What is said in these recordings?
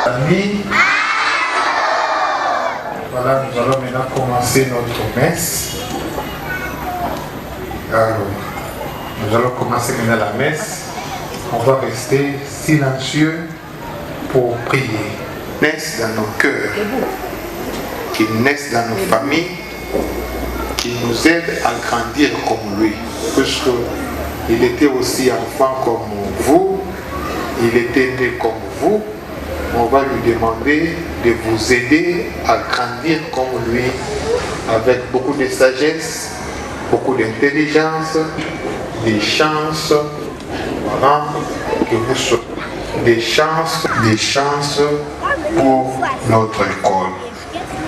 Amis, voilà, nous allons maintenant commencer notre messe. Nous allons commencer maintenant la messe. On va rester silencieux pour prier. Naissent dans nos cœurs, qui naissent dans nos familles, qui nous aident à grandir comme lui. Puisqu'il était aussi enfant comme vous, il était né comme vous. On va lui demander de vous aider à grandir comme lui, avec beaucoup de sagesse, beaucoup d'intelligence, des chances, voilà, que vous soyez des chances pour notre école.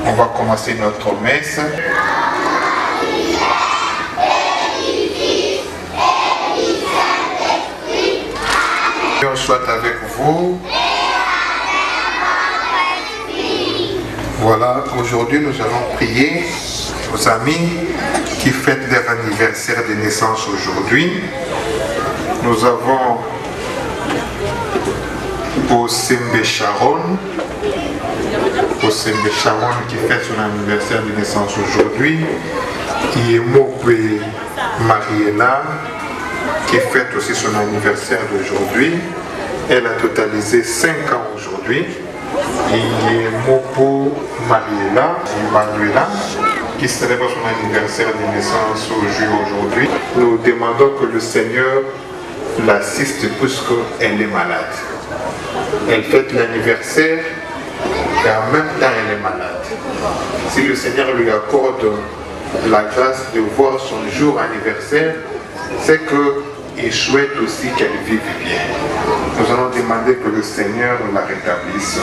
On va commencer notre messe. Dieu soit avec vous. Voilà, aujourd'hui nous allons prier aux amis qui fêtent leur anniversaire de naissance aujourd'hui. Nous avons Osembe Sharon qui fête son anniversaire de naissance aujourd'hui. Iemope Mariela qui fête aussi son anniversaire d'aujourd'hui. Elle a totalisé 5 ans aujourd'hui. Iemopo Manuela qui célèbre son anniversaire de naissance aujourd'hui. Nous demandons que le Seigneur l'assiste puisqu'elle est malade. Elle fête l'anniversaire et en même temps elle est malade. Si le Seigneur lui accorde la grâce de voir son jour anniversaire, c'est qu'il souhaite aussi qu'elle vive bien. Nous allons demander que le Seigneur la rétablisse.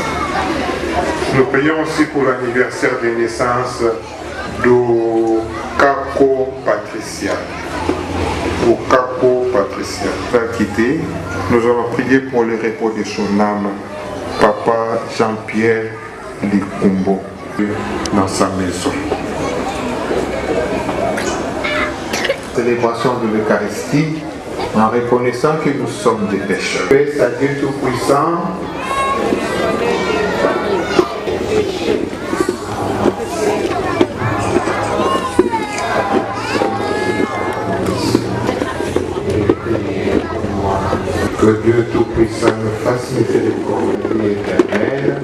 Nous prions aussi pour l'anniversaire de naissance de Capo Patricia. Va quitter. Nous allons prier pour le repos de son âme, Papa Jean-Pierre Likumbo, dans sa maison. Célébration de l'Eucharistie, en reconnaissant que nous sommes des pécheurs. Père à Dieu Tout-Puissant, que Dieu Tout-Puissant nous fasse miséricorde éternelle.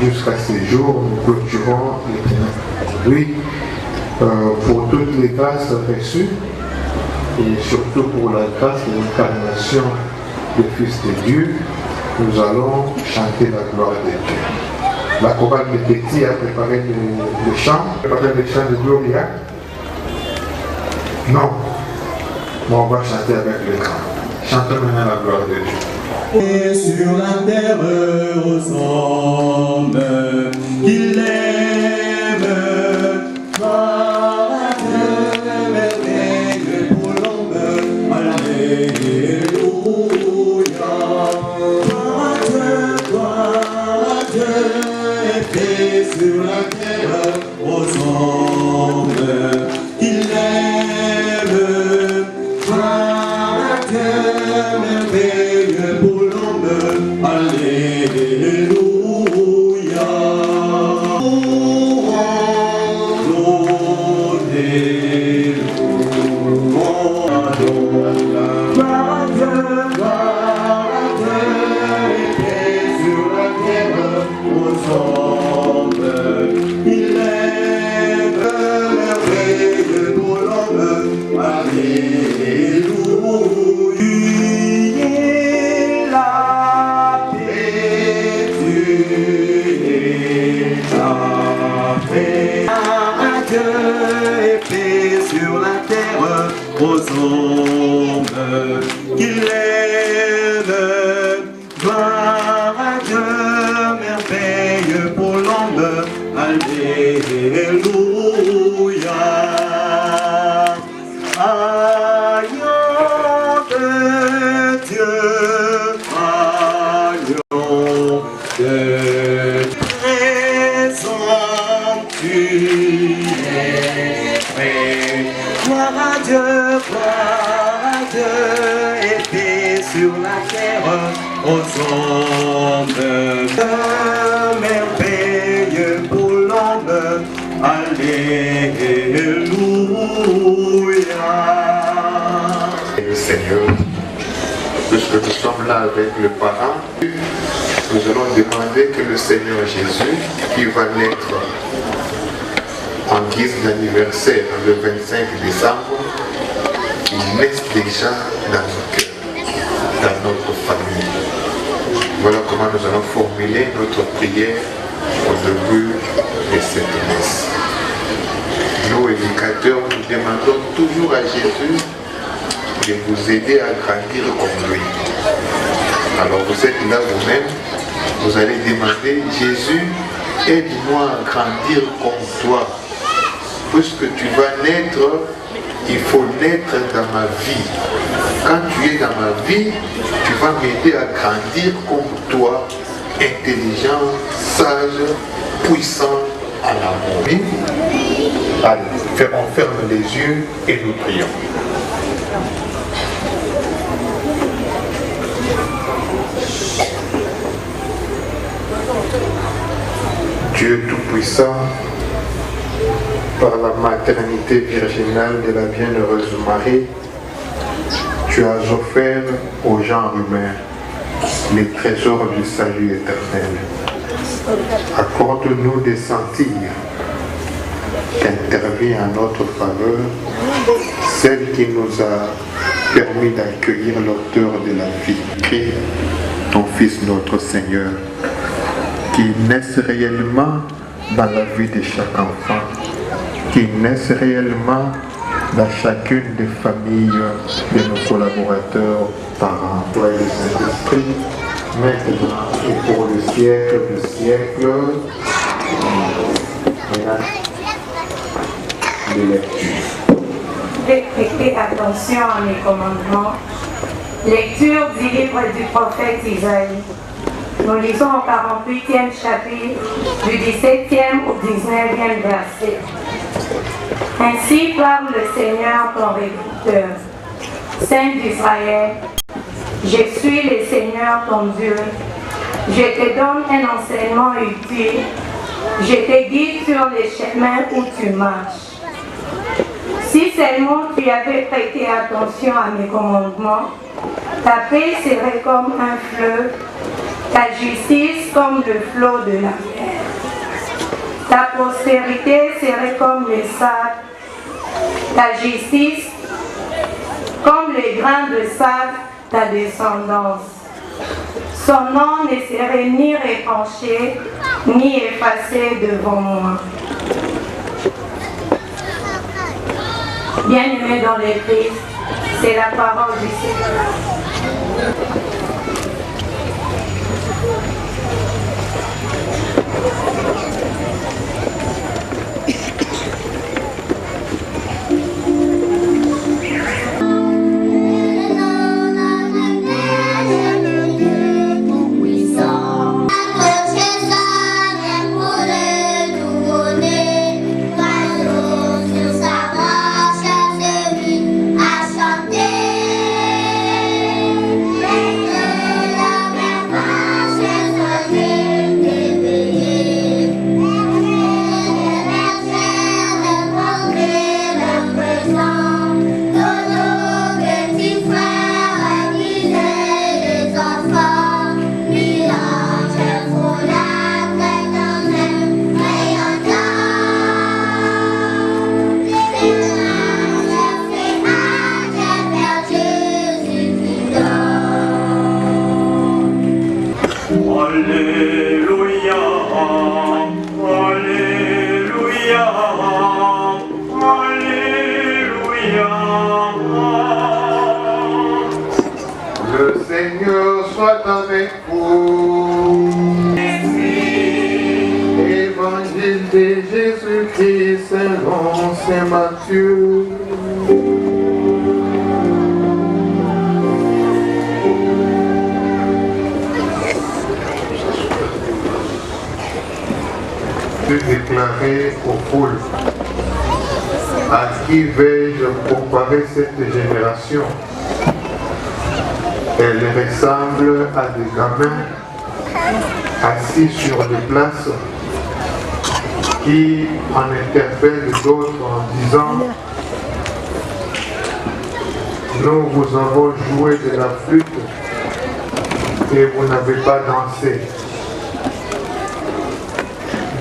Jusqu'à ces jours, nous clôturons lui pour toutes les grâces reçues et surtout pour la grâce de l'incarnation du Fils de Dieu. Nous allons chanter la gloire de Dieu. La chorale de Petit a préparé le chant de Gloria. Non, mais on va chanter avec le chant. Chantons maintenant la gloire de Dieu. Et sur la terre ressemble qu'il aime, par la merveille pour l'homme, alléluia. sur la terre aux hommes qu'il aime. Gloire à Dieu, merveilleux pour l'homme. Alléluia. Aux hommes qu'il aime, gloire à Dieu, merveilleux pour l'homme, alléluia. Ayons de Dieu, ayons de raison, tu es prêt. Gloire à Dieu, et paix sur la terre aux hommes. Merveilleux pour l'homme, alléluia. Et le Seigneur, puisque nous sommes là avec le parent, nous allons demander que le Seigneur Jésus, qui va naître en guise d'anniversaire le 25 décembre, qui naisse déjà dans nos cœurs, dans notre famille. Voilà comment nous allons formuler notre prière au début de cette messe. Nous, éducateurs, nous demandons toujours à Jésus de vous aider à grandir comme lui. Alors vous êtes là vous-même, vous allez demander, Jésus, aide-moi à grandir comme toi. Puisque tu vas naître, il faut naître dans ma vie. Quand tu es dans ma vie, tu vas m'aider à grandir comme toi, intelligent, sage, puissant à l'amour. Allez, on ferme les yeux et nous prions. Dieu Tout-Puissant, par la maternité virginale de la bienheureuse Marie, tu as offert au genre humain les trésors du salut éternel. Accorde-nous de sentir qu'intervient en notre faveur celle qui nous a permis d'accueillir l'auteur de la vie, Christ, ton Fils notre Seigneur, qui naisse réellement dans la vie de chaque enfant, qui naissent réellement dans chacune des familles de nos collaborateurs, parents. Toi et le Saint-Esprit, maintenant et pour le siècle des siècles. De lecture. Prêtez attention à mes commandements. Lecture du livre du prophète Isaïe. Nous lisons au 48e chapitre, du 17e au 19e verset. Ainsi parle le Seigneur ton Rédempteur, Saint d'Israël. Je suis le Seigneur ton Dieu. Je te donne un enseignement utile. Je te guide sur les chemins où tu marches. Si seulement tu avais prêté attention à mes commandements, ta paix serait comme un fleuve, ta justice comme le flot de la mer. Ta prospérité serait comme le sable, ta justice comme les grains de sable, ta descendance. Son nom ne serait ni répanché, ni effacé devant moi. Bien-aimés dans les Christ, c'est la parole du Seigneur. soit avec vous. Évangile de Jésus-Christ selon Saint Matthieu. Déclaré aux foules, à qui vais-je comparer cette génération? Elle ressemble à des gamins assis sur des places qui en interpellent d'autres en disant: nous vous avons joué de la flûte et vous n'avez pas dansé.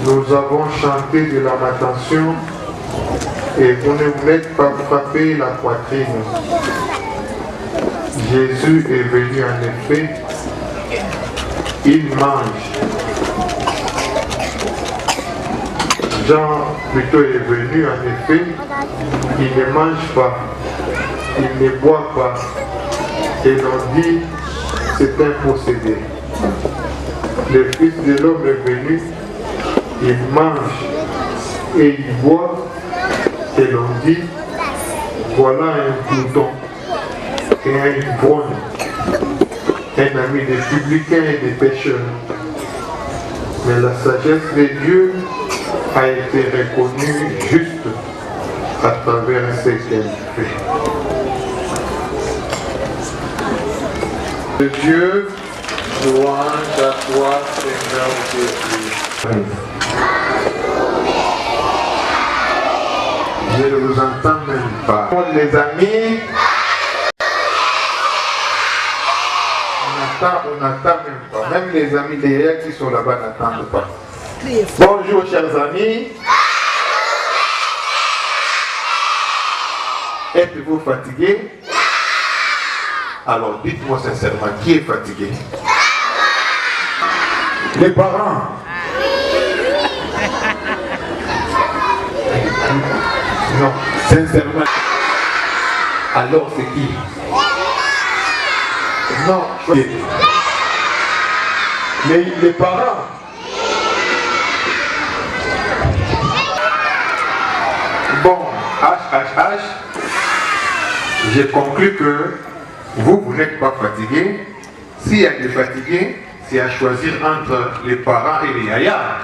Nous avons chanté de lamentation et vous ne voulez pas frapper la poitrine. Jésus est venu en effet, il mange. Jean plutôt est venu en effet, il ne mange pas, il ne boit pas. Et l'on dit, c'est un possédé. Le Fils de l'homme est venu, il mange et il boit, et l'on dit, voilà un bouton et un ivrogne, un ami des publicains et des pécheurs. Mais la sagesse de Dieu a été reconnue juste à travers ce qu'elle fait. De Dieu, louange à toi, Seigneur Jésus. Je ne vous entends même pas. Les amis, on n'attend même pas. Même les amis derrière qui sont là-bas n'attendent pas. Bonjour chers amis. Êtes-vous fatigués? Alors dites-moi sincèrement, qui est fatigué? Les parents. Non, sincèrement. Alors c'est qui? Non, les parents. Bon, j'ai conclu que vous n'êtes pas fatigué. S'il y a des fatigués, c'est à choisir entre les parents et les yayas.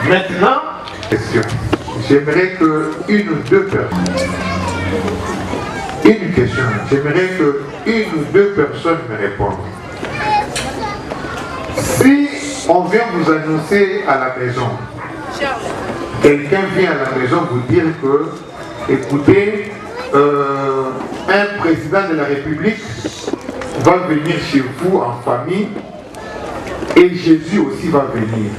Maintenant, question. J'aimerais que une ou deux personnes. Une question. J'aimerais que une ou deux personnes me répondent. Si on vient vous annoncer à la maison, quelqu'un vient à la maison vous dire que, écoutez, un président de la République va venir chez vous en famille et Jésus aussi va venir.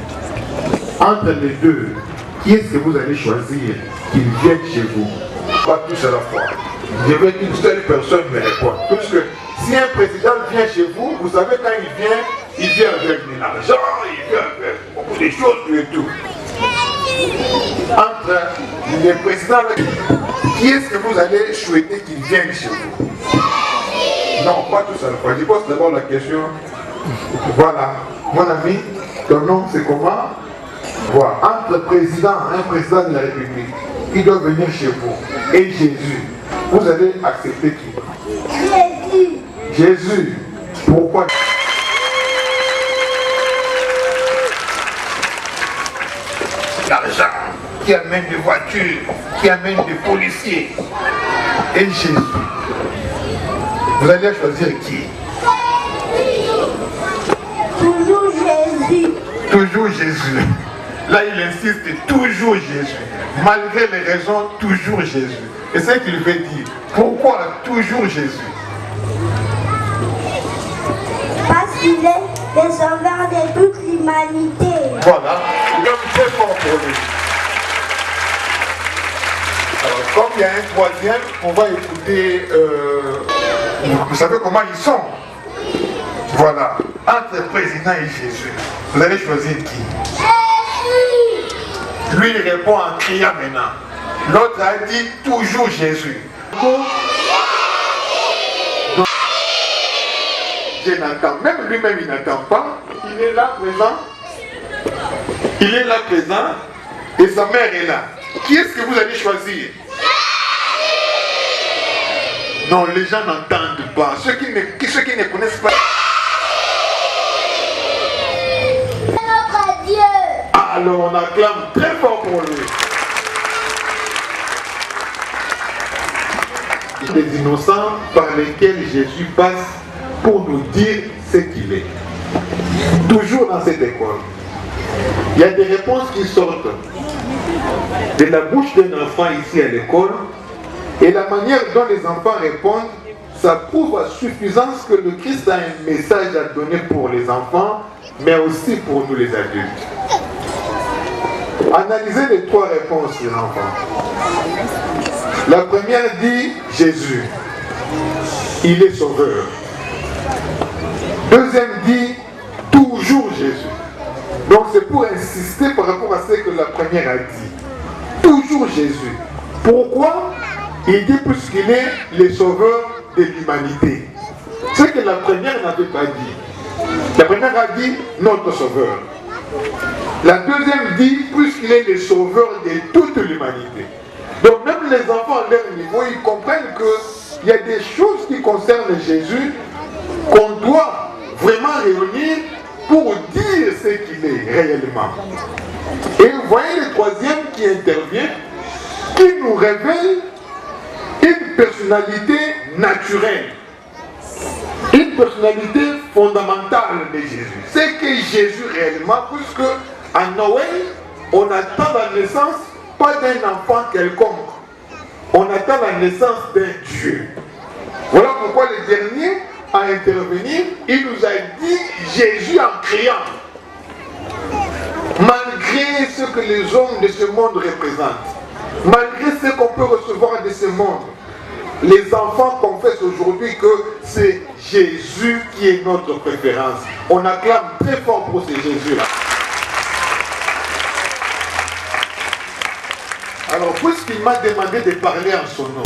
Entre les deux, qui est-ce que vous allez choisir qu'il vienne chez vous? Pas tous à la fois. Je veux qu'une seule personne me réponde. Parce que si un président vient chez vous, vous savez quand il vient avec de l'argent, il vient avec beaucoup de choses et tout. Entre les présidents, qui est-ce que vous allez souhaiter qu'il vienne chez vous? Non, pas tous à la fois. Je pose d'abord la question. Voilà. Mon ami, ton nom c'est comment? Voilà. Entre un président de la République, qui doit venir chez vous, et Jésus, vous allez accepter qui? Jésus. Jésus. Pourquoi? L'argent qui amène des voitures, qui amène des policiers. Et Jésus. Vous allez choisir qui? Toujours Jésus. Toujours Jésus. Là, il insiste, toujours Jésus. Malgré les raisons, toujours Jésus. Et c'est ce qu'il veut dire. Pourquoi toujours Jésus? Parce qu'il est le sauveur de toute l'humanité. Voilà. Donc, c'est fort pour lui. Alors, comme il y a un troisième, on va écouter... vous savez comment ils sont? Voilà. Entre le président et Jésus, vous allez choisir qui? Jésus. Lui, il répond en criant maintenant. L'autre a dit toujours Jésus. je n'attends, même lui-même il n'attend pas, il est là présent. Il est là présent et sa mère est là. Qui est-ce que vous allez choisir? Non, les gens n'entendent pas. Ceux qui ne connaissent pas. Notre Dieu. Alors on acclame très fort pour lui. Les innocents par lesquels Jésus passe pour nous dire ce qu'il est. Toujours dans cette école, il y a des réponses qui sortent de la bouche d'un enfant ici à l'école, et la manière dont les enfants répondent, ça prouve à suffisance que le Christ a un message à donner pour les enfants, mais aussi pour nous les adultes. Analysez les trois réponses des enfants. La première dit Jésus, il est sauveur. Deuxième dit toujours Jésus. Donc c'est pour insister par rapport à ce que la première a dit. Toujours Jésus. Pourquoi? Il dit puisqu'il est le sauveur de l'humanité. Ce que la première n'avait pas dit. La première a dit notre sauveur. La deuxième dit puisqu'il est le sauveur de toute l'humanité. Donc même les enfants à leur niveau, ils comprennent qu'il y a des choses qui concernent Jésus qu'on doit vraiment réunir pour dire ce qu'il est réellement. Et vous voyez le troisième qui intervient, qui nous révèle une personnalité naturelle, une personnalité fondamentale de Jésus. C'est que Jésus réellement, puisque à Noël, on attend la naissance pas d'un enfant quelconque, on attend la naissance d'un Dieu. Voilà pourquoi le dernier à intervenir, il nous a dit Jésus en criant. Malgré ce que les hommes de ce monde représentent, malgré ce qu'on peut recevoir de ce monde, les enfants confessent aujourd'hui que c'est Jésus qui est notre préférence. On acclame très fort pour ce Jésus-là. Alors, puisqu'il m'a demandé de parler en son nom,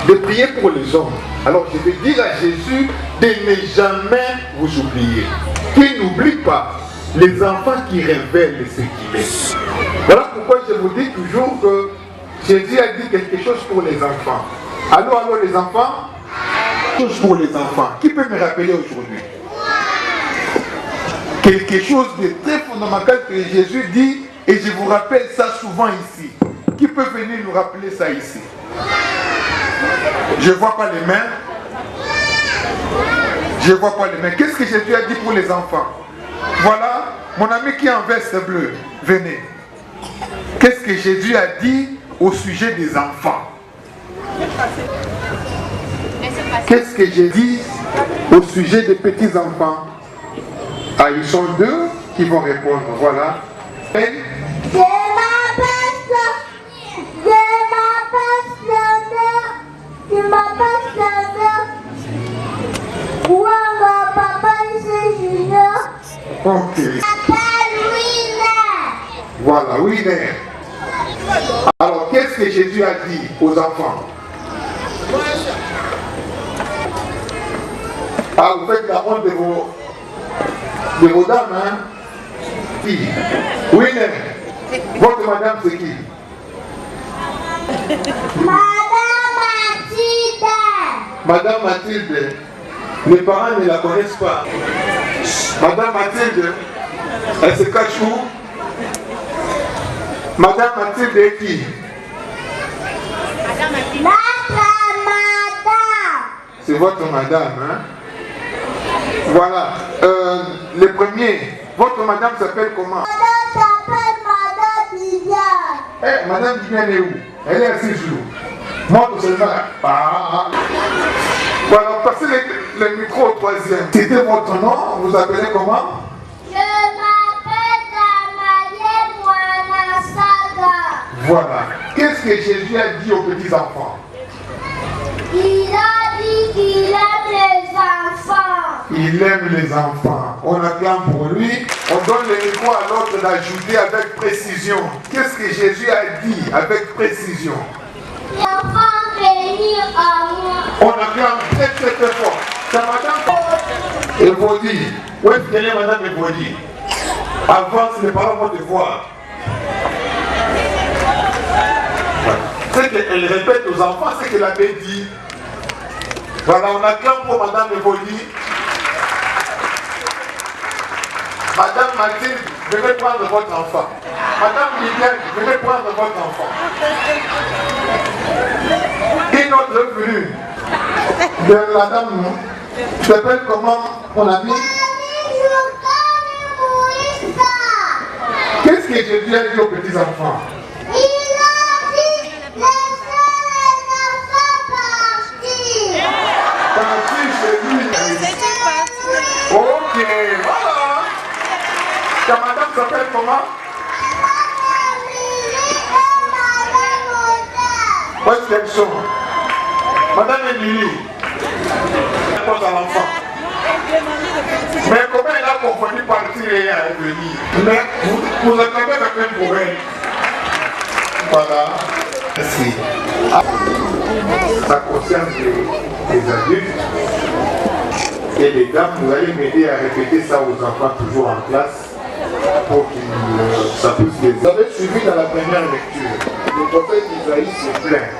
de prier pour les hommes, alors je vais dire à Jésus de ne jamais vous oublier. Qu'il n'oublie pas les enfants qui révèlent ce qu'il est. Voilà pourquoi je vous dis toujours que Jésus a dit quelque chose pour les enfants. Allô, les enfants? Quelque chose pour les enfants. Qui peut me rappeler aujourd'hui? Quelque chose de très fondamental que Jésus dit, et je vous rappelle ça souvent ici. Qui peut venir nous rappeler ça ici? Je ne vois pas les mains. Je ne vois pas les mains. Qu'est-ce que Jésus a dit pour les enfants? Voilà, mon ami qui est en veste bleue, venez. Qu'est-ce que Jésus a dit au sujet des enfants? Qu'est-ce que j'ai dit au sujet des petits enfants? Ah, ils sont deux qui vont répondre. Voilà. Ok. Voilà, oui, mais. Alors, qu'est-ce que Jésus a dit aux enfants? Ah, vous faites la honte de vos dames, hein? Qui? Oui, mais. Votre madame, c'est qui? Madame Mathilde. Madame Mathilde. Les parents ne la connaissent pas. Madame Mathilde, elle se cache où? Madame Mathilde est qui? Notre madame. C'est votre madame, hein? Voilà. Le premier, votre madame s'appelle comment? Madame s'appelle Madame Viviane. Eh, Madame Viviane est où? Elle est assise où? Montre seulement. Ah. Voilà, passez le micro au troisième. C'était votre nom, vous appelez comment? Je m'appelle Damaye Mwanasaga. Voilà. Qu'est-ce que Jésus a dit aux petits enfants? Il a dit qu'il aime les enfants. Il aime les enfants. On acclame pour lui. On donne le micro à l'autre d'ajouter avec précision. Qu'est-ce que Jésus a dit avec précision? Les enfants venir à moi. On acclame très très très fort. C'est madame. Evodi, où est-ce qu'elle est madame Evodi? Avance les parents vont te voir. C'est qu'elle répète aux enfants ce qu'elle avait dit. Voilà, on acclame pour madame Evodi. Madame Mathilde, venez prendre votre enfant. Madame Liliane, venez prendre votre enfant. Une autre venue de la dame, tu t'appelles comment, mon ami? Qu'est-ce que Jésus a dit aux petits enfants? Il a dit, laissez les enfants partir. Partir chez lui. Ok, voilà. Ta madame s'appelle comment? Où est-ce qu'elles sont? Madame Émilie. Réponse à l'enfant. Mais comment elle a confondu partir et venir? Mais vous attendez la même pour elle. Voilà. Merci. Ça concerne les adultes et les dames. Vous allez m'aider à répéter ça aux enfants toujours en classe pour qu'ils ça puisse les. Vous avez suivi dans la première lecture. Le prophète Isaïe se plaint.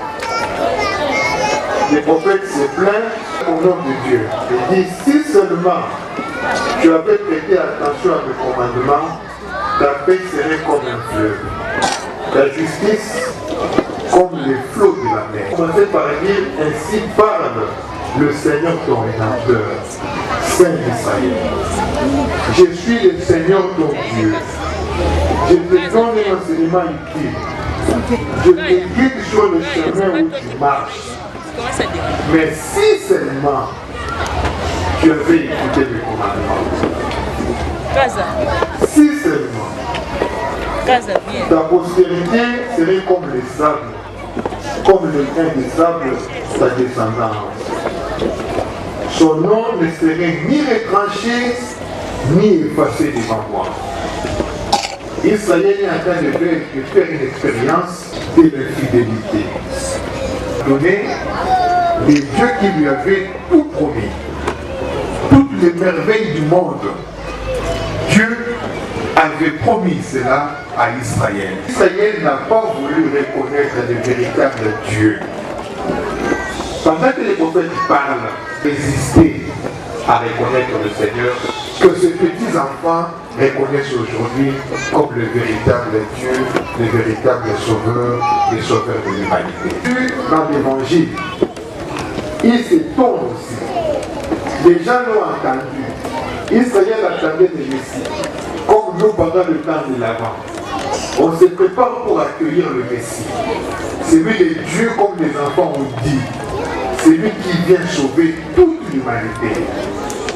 Le prophète se plaint au nom de Dieu. Il dit, si seulement tu avais prêté attention à mes commandements, ta paix serait comme un fleuve. Ta justice comme les flots de la mer. Commencez par dire, ainsi parle le Seigneur ton Rédempteur, Saint d'Israël. Je suis le Seigneur ton Dieu. Je te donne un enseignement utile. Je te guide sur le chemin où tu marches. Mais si seulement tu avais écouté mes commandements, si seulement ta postérité serait comme les sables, comme le grain des sables, sa descendance. Son nom ne serait ni retranché, ni effacé devant moi. Israël est en train de faire une expérience de l'infidélité. Donné les dieux qui lui avaient tout promis, toutes les merveilles du monde. Dieu avait promis cela à Israël. Israël n'a pas voulu reconnaître le véritable Dieu. Pendant que les prophètes parlent, résister à reconnaître le Seigneur, que ces petits enfants reconnaissent aujourd'hui comme le véritable Dieu, le véritable sauveur, le sauveur de l'humanité. Dans l'évangile, il s'étonne aussi. Les gens l'ont entendu. Israël attendait le Messie, comme nous pendant le temps de l'Avent. On se prépare pour accueillir le Messie. C'est lui le Dieu, comme les enfants ont dit. C'est lui qui vient sauver toute l'humanité.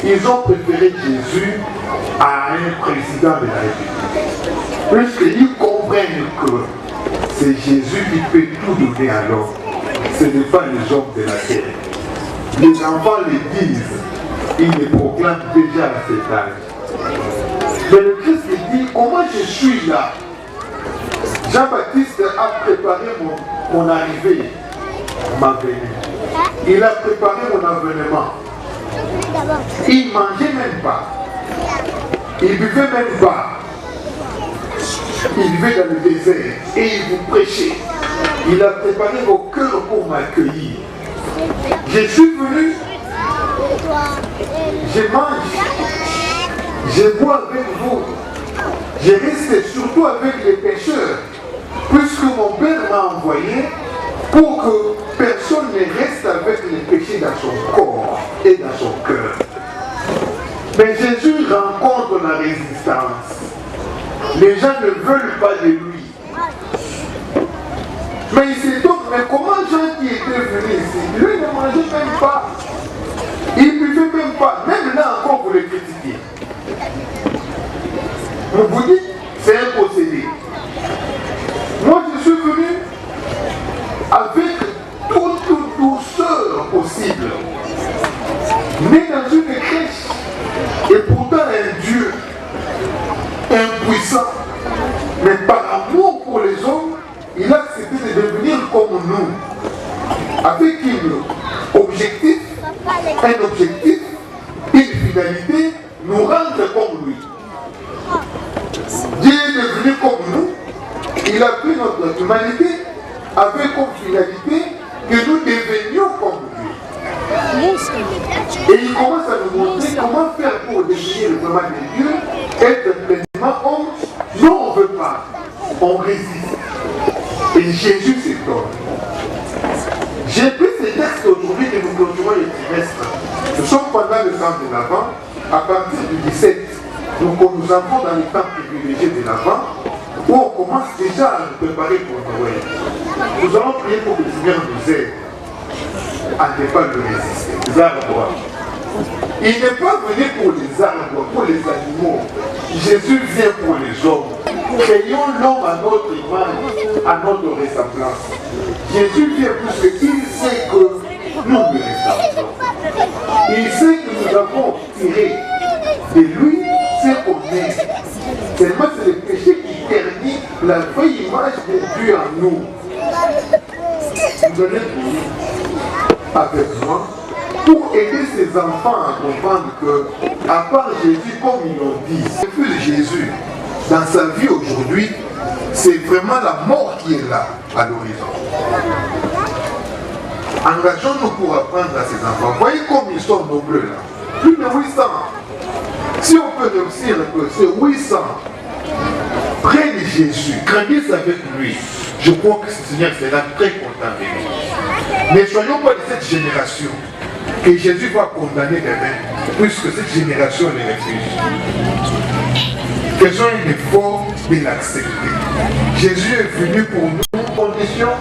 Ils ont préféré Jésus à un président de la République. Puisqu'ils comprennent que c'est Jésus qui peut tout donner à l'homme. Ce n'est pas les hommes de la terre. Les enfants le disent, ils le proclament déjà à cet âge. Mais le Christ dit, comment je suis là? Jean-Baptiste a préparé mon arrivée, ma venue. Il a préparé mon avènement. Il ne mangeait même pas. Il ne buvait même pas. Il vivait dans le désert et il vous prêchait. Il a préparé vos cœurs pour m'accueillir. Je suis venu, je mange, je bois avec vous. Je reste surtout avec les pécheurs, puisque mon Père m'a envoyé pour que personne ne reste avec les péchés dans son corps et dans son cœur. Mais Jésus rencontre la résistance. Les gens ne veulent pas de lui. Mais il s'étonne, mais comment Jean qui était venu ici, lui ne mangeait même pas, il ne buvait même pas, même là encore vous le critiquez. On vous dit, c'est un possédé. Moi je suis venu avec toute douceur possible, né dans une crèche, et pourtant un Dieu impuissant, mais par amour pour les hommes, il a accepté de devenir comme nous, avec un objectif, une finalité, notre humanité avait comme finalité que nous devenions comme lui. Et il commence à nous montrer comment faire pour devenir vraiment des dieux, être pleinement homme. Non, on ne veut pas. On résiste. Et Jésus s'étonne. J'ai pris ces textes aujourd'hui que nous clôturons le trimestre. Nous sommes pendant le temps de l'Avent. À partir du 17, nous entrons dans le temps privilégié de l'Avent, où on commence déjà à nous préparer pour Noël. Nous allons prier pour que le Seigneur nous aide à ne pas le résister. Les arbres. Il n'est pas venu pour les arbres, pour les animaux. Jésus vient pour les hommes. Créons l'homme à notre image, à notre ressemblance. Jésus vient parce qu'il sait que nous le ressemblons. Il sait que nous avons tiré de lui ce qu'on est. Seulement c'est le péché qui ternit la vraie image de Dieu en nous. Vous allez prier avec moi pour aider ces enfants à comprendre que, à part Jésus, comme ils l'ont dit, refuse Jésus dans sa vie aujourd'hui, c'est vraiment la mort qui est là, à l'horizon. Engageons-nous pour apprendre à ces enfants. Voyez comme ils sont nombreux là. Plus de 800. Si on peut réussir que ces 800 prennent Jésus, grandissent avec lui, je crois que ce Seigneur sera très content de nous. Ne soyons pas de cette génération que Jésus va condamner demain, puisque cette génération les refuse. Faisons un effort de l'accepter. Jésus est venu pour nous, conditions,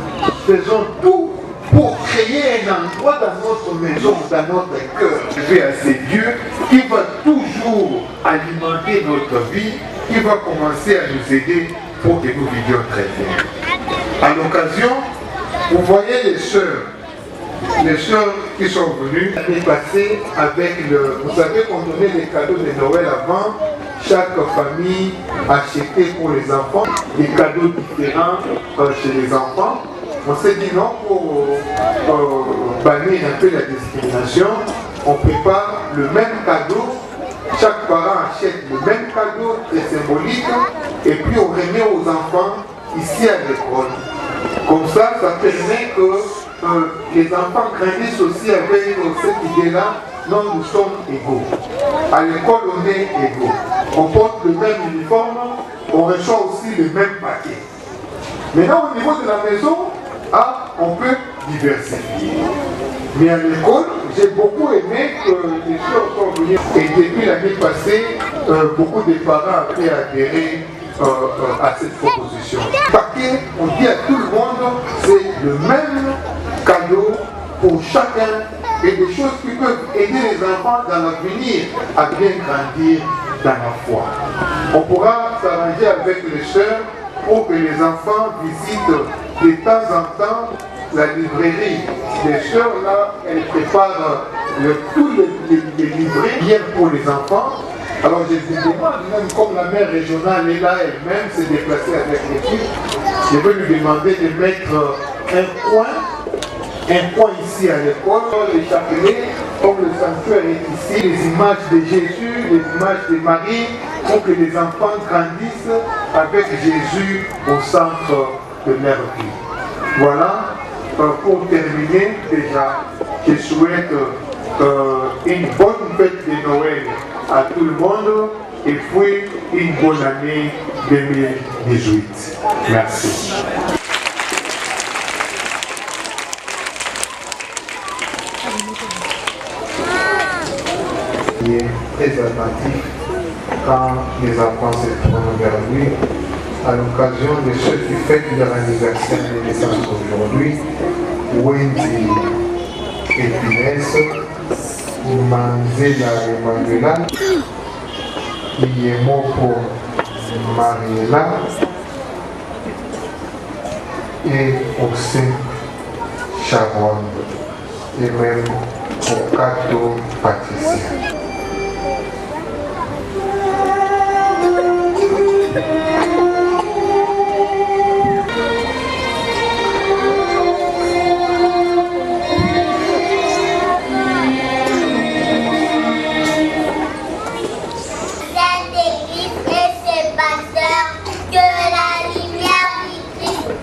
faisons tout pour créer un endroit dans notre maison, dans notre cœur. Dieu à ces dieux qui va toujours alimenter notre vie, qui va commencer à nous aider pour que nous vivions très bien. À l'occasion, vous voyez les sœurs qui sont venues l'année passée avec le... Vous savez qu'on donnait les cadeaux de Noël avant. Chaque famille achetait pour les enfants des cadeaux différents chez les enfants. On s'est dit non, pour bannir un peu la discrimination, on prépare le même cadeau. Chaque parent achète le même cadeau, très symbolique, et puis on remet aux enfants ici à l'école. Comme ça permet que les enfants grandissent aussi avec cette idée-là. Non, nous sommes égaux. À l'école, on est égaux. On porte le même uniforme, on reçoit aussi le même paquet. Maintenant, au niveau de la maison, on peut diversifier. Mais à l'école, j'ai beaucoup aimé que les choses sont venues. Et depuis l'année passée, beaucoup de parents ont pu adhérer à cette proposition. Paquet, on dit à tout le monde, c'est le même cadeau pour chacun et des choses qui peuvent aider les enfants dans l'avenir à bien grandir dans la foi. On pourra s'arranger avec les sœurs pour que les enfants visitent de temps en temps la librairie. Les sœurs là, elles préparent tous les livrets bien pour les enfants. Alors je vous demande, même comme la mère régionale est là elle-même, s'est déplacée avec l'équipe, je vais lui demander de mettre un coin ici à l'école, les chapelets, comme le sanctuaire est ici, les images de Jésus, les images de Marie, pour que les enfants grandissent avec Jésus au centre de leur vie. Voilà, pour terminer, déjà, je souhaite une bonne fête de Noël à tout le monde et puis une bonne année 2018. Merci. Il est très attentif quand les enfants se tournent vers lui. À l'occasion de ceux qui fêtent leur anniversaire de naissance aujourd'hui, Wendy Epinès, Manzela Emmanuela, Yemoko Mariela et Ossé Sharon et même Okato Patricia. Cette église et ses pasteurs, que la lumière du Christ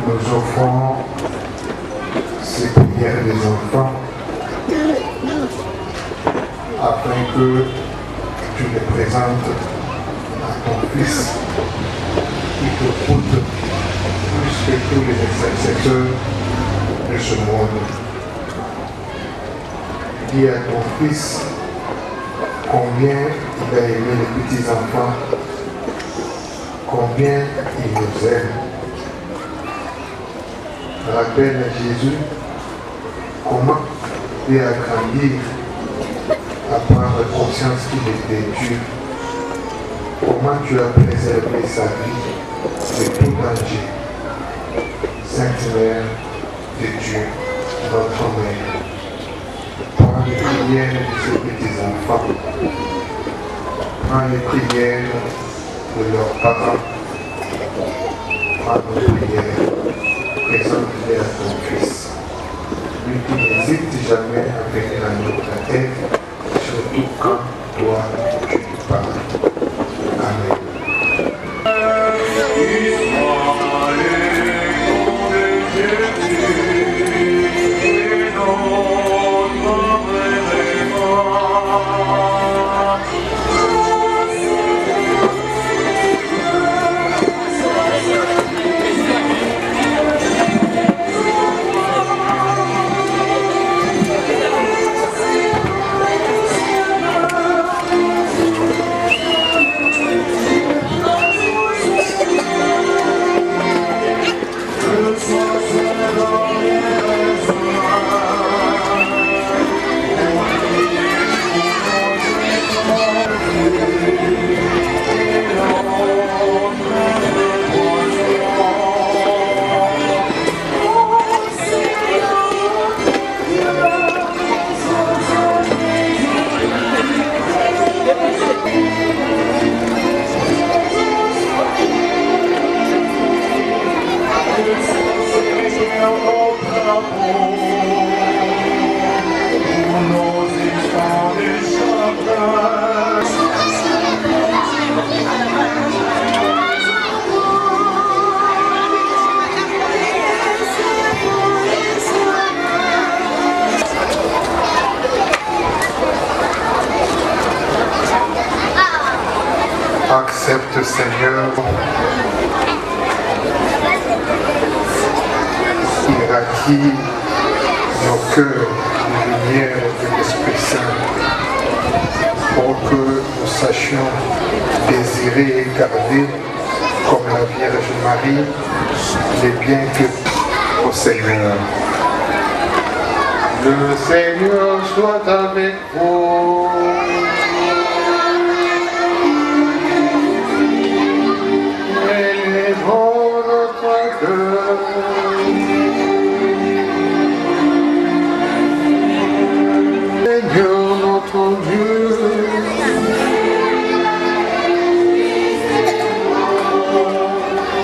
nous offrons ces prières des enfants afin que tu les présentes à ton Fils qui te coûte plus que tous les intercesseurs de ce monde. Dis à ton Fils combien il a aimé les petits-enfants, combien il nous aime. Rappelle à Jésus comment il a grandi à prendre conscience qu'il était Dieu. Comment tu as préservé sa vie de tout danger. Sainte Mère de Dieu, notre Mère, prends les prières de ces petits-enfants, prends les prières de leurs parents, prends nos prières, présente-les à ton Fils. Lui qui n'hésite jamais à venir à notre tête, surtout quand toi tu lui parles. Amen. Accepte, Seigneur, irradie nos cœurs de lumière de l'Esprit Saint pour que nous sachions désirer et garder, comme la Vierge Marie, les biens que au Seigneur. Le Seigneur soit avec vous. Seigneur notre Dieu,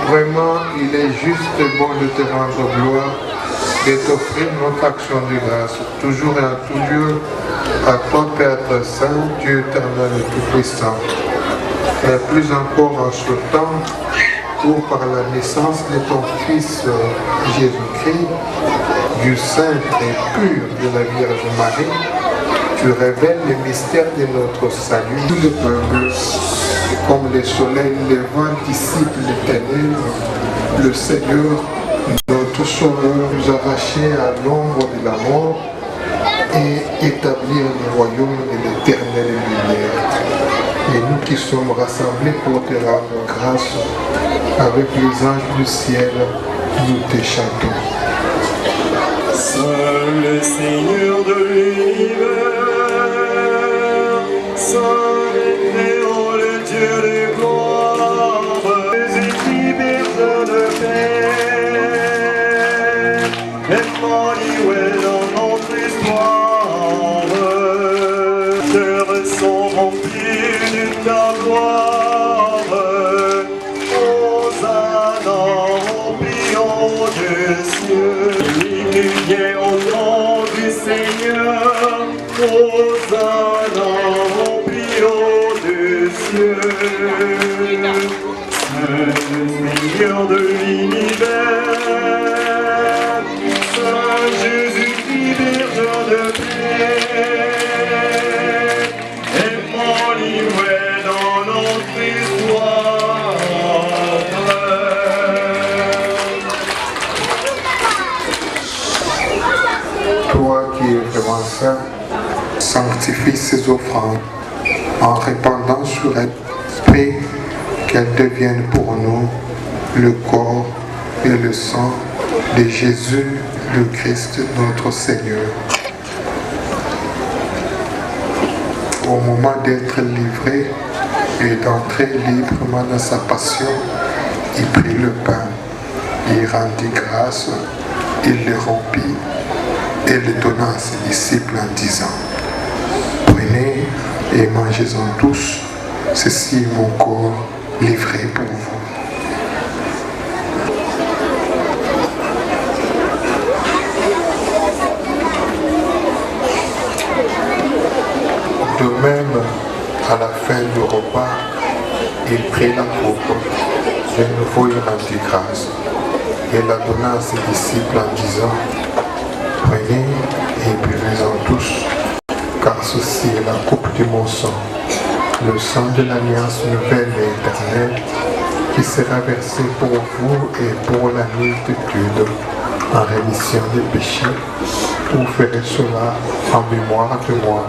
vraiment il est juste et bon de te rendre gloire, de t'offrir notre action de grâce, toujours et en tout lieu, à toi Père Saint, Dieu éternel et tout-puissant. Et plus encore en ce temps, où par la naissance de ton Fils Jésus-Christ, du saint et pur de la Vierge Marie, tu révèles le mystère de notre salut. Tout le peuple, comme le soleil levant dissipe les ténèbres, le Seigneur, notre Sauveur, nous arrachait à l'ombre de la mort et établir le royaume de l'éternelle lumière. Et nous qui sommes rassemblés pour te rendre grâce, avec les anges du ciel, nous te chantons. Seul le Seigneur de l'univers, seul et créant le Dieu de gloire, les équipes de paix, Emmanuel dans notre histoire, terres sont remplies de ta gloire, Hosanna rempli en des cieux. Viens au nom du Seigneur, Hosanna rempli au-dessus. C'est le Seigneur de l'univers, grâce, sanctifie ces offrandes en répandant sur l'esprit qu'elles deviennent pour nous le corps et le sang de Jésus, le Christ, notre Seigneur. Au moment d'être livré et d'entrer librement dans sa passion, il prit le pain, il rendit grâce, il le rompit et le donna à ses disciples en disant: prenez et mangez-en tous, ceci est mon corps livré pour vous. De même, à la fin du repas, il prit la coupe, de nouveau il rendit grâce, et la donna à ses disciples en disant: prenez et buvez-en tous, car ceci est la coupe de mon sang, le sang de l'alliance nouvelle et éternelle, qui sera versé pour vous et pour la multitude en rémission des péchés. Vous ferez cela en mémoire de moi.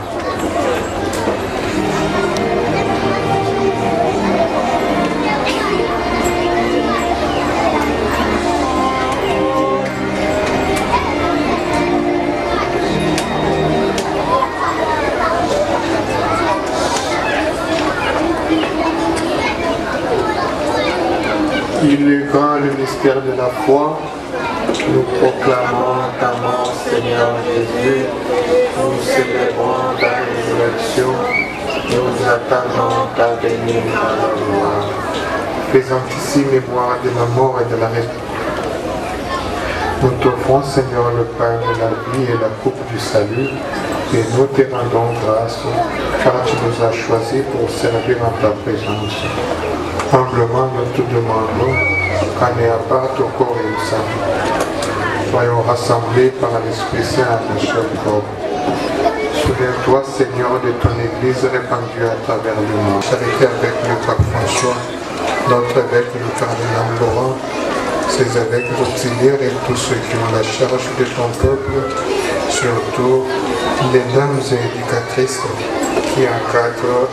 Il est grand le mystère de la foi. Nous proclamons ta mort, Seigneur Jésus. Nous célébrons ta résurrection. Nous attendons ta venue à la gloire. Faisant ici mémoire de la mort et de la résurrection, nous t'offrons, Seigneur, le pain de la vie et la coupe du salut, et nous te rendons grâce, car tu nous as choisis pour servir en ta présence. Humblement, nous te demandons qu'en ayant part au corps et au sang, soyons rassemblés par l'Esprit Saint à un seul corps. Souviens-toi, Seigneur, de ton Église répandue à travers le monde. Charité avec le pape François, notre évêque, le cardinal Laurent, ses évêques auxiliaires et tous ceux qui ont la charge de ton peuple, surtout les dames et éducatrices qui encadrent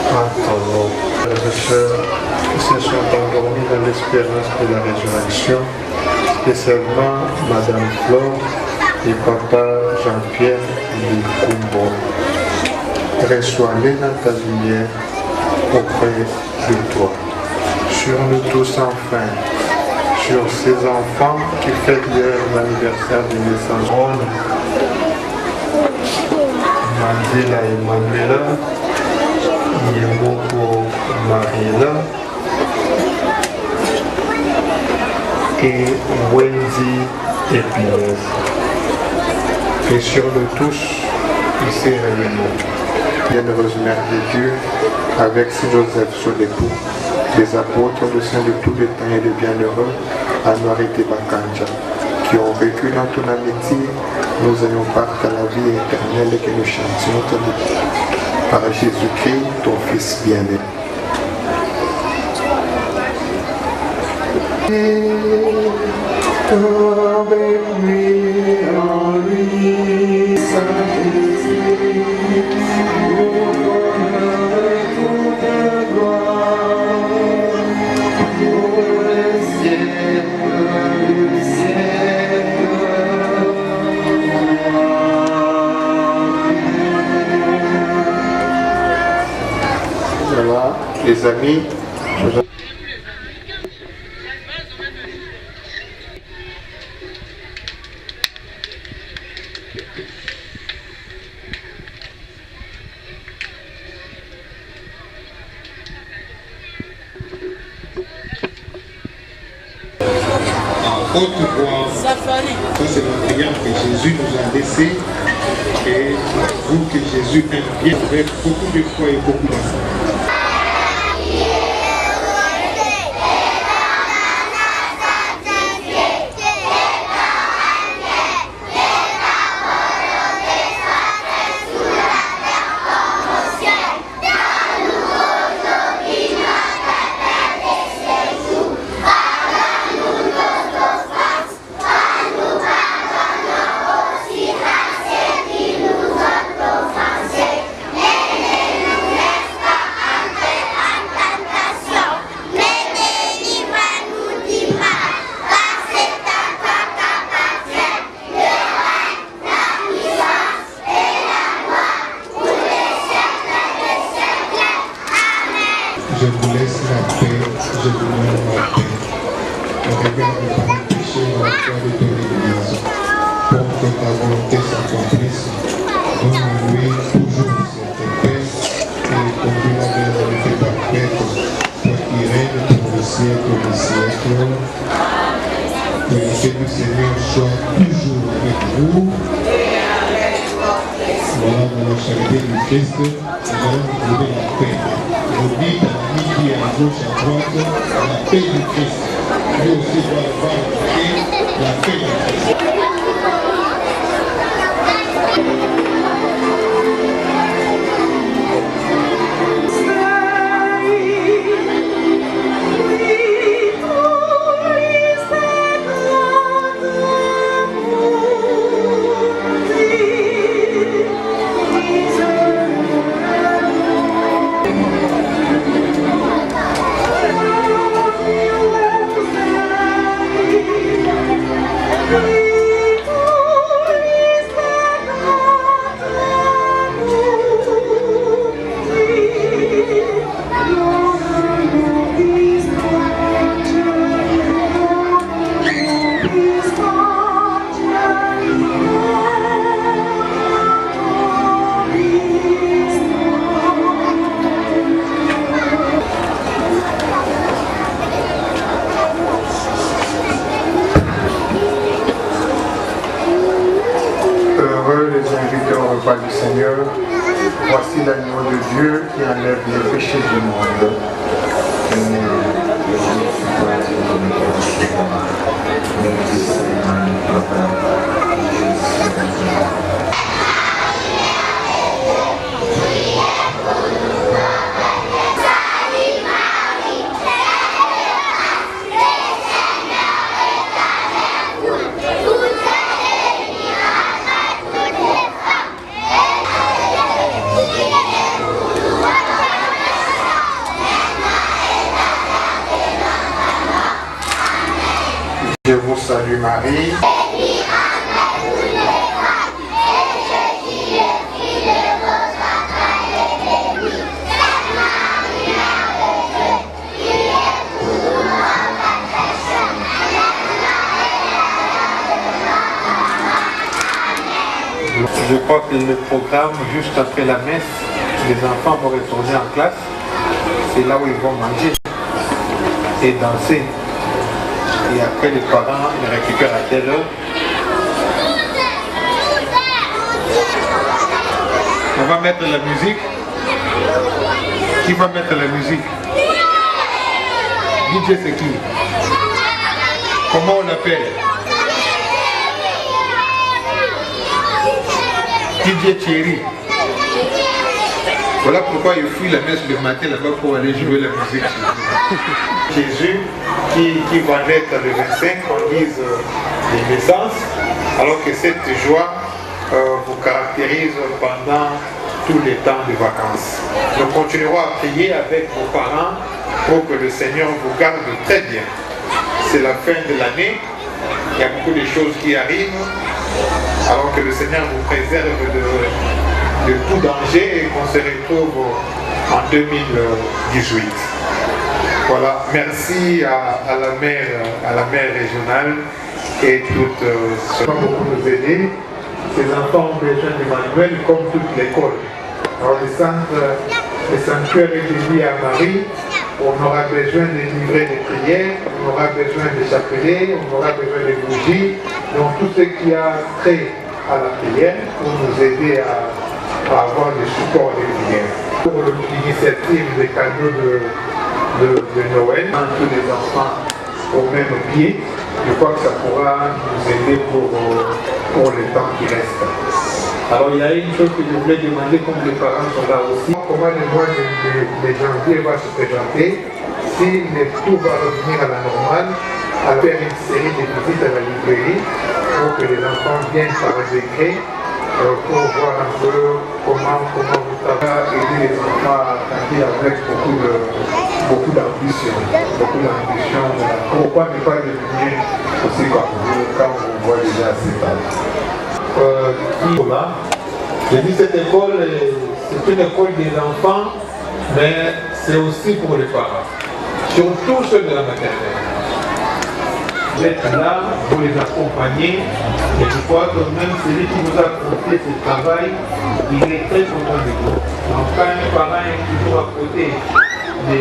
en ton nom. Les sœurs qui se sont endormis dans l'espérance de la résurrection, spécialement Madame Flore et Papa Jean-Pierre Likumbo. Reçois-les dans ta lumière auprès de toi. Sur nous tous enfin, sur ces enfants qui fêtent leur anniversaire de naissance. Mandela Emmanuela, Yemoko Mariela et Wendy Epinez. Et sur nous tous, ici réunis. Bienheureuse Mère de Dieu, avec Saint Joseph, son époux, les apôtres de saints de tous les temps et les bienheureux, Anouari et Bakanja, qui ont vécu dans ton amitié, nous ayons part à la vie éternelle et que nous chantions ton nom. Par Jésus-Christ, ton Fils bien-aimé. Voilà, les amis. Haute voix, ça c'est la prière que Jésus nous a laissée et vous que Jésus aime bien avec beaucoup de foi et beaucoup d'amour. Yeah. regarde par le péché dans la foi de ton Église, pour que ta volonté s'accomplisse. Donne-lui toujours cette paix et conduis-la vers la vérité parfaite, toi qui règnes pour le siècle des siècles. Que la paix du Seigneur soit toujours avec vous. Voilà, dans la charité du Christ, nous allons trouver la paix. Vous dites à l'ami qui est à gauche, à droite, la paix du Christ. Lui aussi doit avoir la paix du Christ. Du Seigneur, voici l'agneau de Dieu qui enlève les péchés du monde. Je vous salue Marie. Je crois que le programme, juste après la messe, les enfants vont retourner en classe. C'est là où ils vont manger et danser. Et après, les parents les récupèrent à quelle heure? On va mettre la musique. Qui va mettre la musique? DJ c'est qui? Comment on l'appelle? DJ Thierry. Voilà pourquoi il fuit la messe le matin là-bas pour aller jouer la musique. Jésus qui va naître le 25, on dise les naissances, alors que cette joie vous caractérise pendant tous les temps de vacances. Nous continuerons à prier avec vos parents pour que le Seigneur vous garde très bien. C'est la fin de l'année, il y a beaucoup de choses qui arrivent, alors que le Seigneur vous préserve de tout danger et qu'on se retrouve en 2018. Voilà, merci à la mère régionale et toutes ceux qui vont beaucoup nous aider. Ces enfants ont besoin d'Emmanuel comme toute l'école. Alors le sanctuaire est dédié à Marie. On aura besoin de livrets de prière, on aura besoin de chapelets, on aura besoin de bougies. Donc tout ce qui a trait à la prière pour nous aider à avoir du support de prière. Pour l'initiative des cadeaux de Noël, tous les enfants au même pied, je crois que ça pourra nous aider pour le temps qui reste. Alors il y a une chose que je voulais demander comme les parents sont là aussi. Comment le mois de janvier va se présenter? Si tout va revenir à la normale, à faire une série de visites à la librairie pour que les enfants viennent par décret pour voir un peu comment vous travaillez, aider les enfants à travailler avec beaucoup d'ambition. Pourquoi ne pas devenir aussi comme vous quand on vous voit déjà à cet âge? J'ai dit cette école, c'est une école des enfants, mais c'est aussi pour les parents, surtout ceux de la maternelle. d'être là pour les accompagner. Et je crois que même celui qui nous a confié ce travail, il est très content de vous. Donc quand un parent est toujours à côté de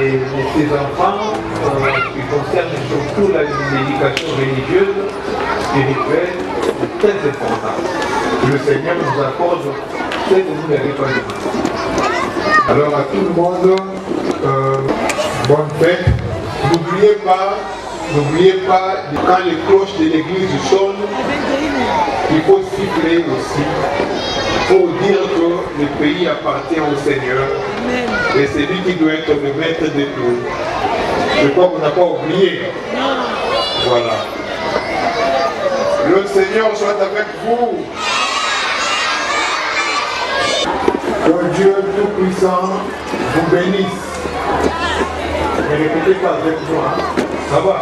ses enfants, qui concerne surtout l'éducation religieuse, spirituelle, c'est très important. Le Seigneur nous accorde ce que vous n'avez pas demandé. Alors à tout le monde, bonne fête. N'oubliez pas, quand les cloches de l'église sonnent, il faut siffler aussi pour dire que le pays appartient au Seigneur. Et c'est lui qui doit être le maître de tout. Je crois qu'on n'a pas oublié. Voilà. Le Seigneur soit avec vous. Que Dieu Tout-Puissant vous bénisse. Ne répétez pas avec moi, ça va.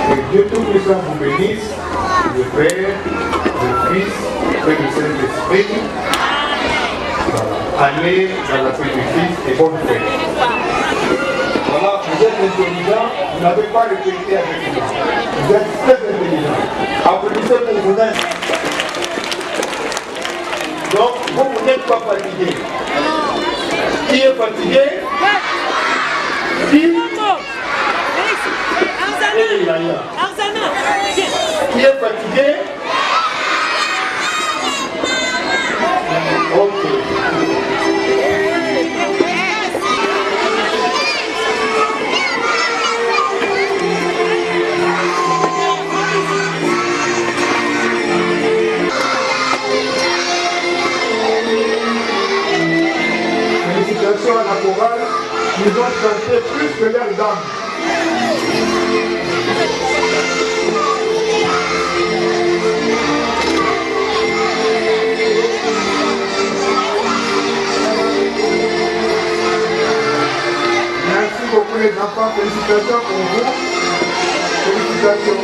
Que Dieu Tout-Puissant vous bénisse, le Père, le Fils et le Saint-Esprit. Voilà. Allez dans la paix du Fils et bonne fête. Voilà, vous êtes intelligents, vous n'avez pas répété avec moi. Vous êtes très intelligents. Applaudissez pour vous-même. Donc, vous n'êtes pas fatigué. Qui est fatigué? Qui? Qui est fatigué? Ok. Félicitations à la chorale, ils ont chanté plus que leurs dames. Merci beaucoup les enfants, félicitations pour vous. Félicitations.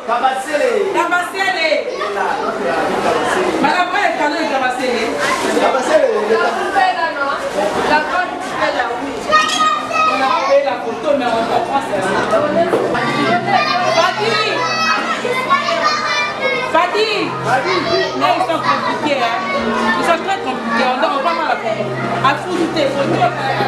Kabasele. Madame, vous êtes cadeau de Kabasele. Kabasele. On a fait la photo, mais on comprend ça. Fadi, là ils sont compliqués, hein. Ils sont très compliqués, on va mal à faire. À foutre tes photos.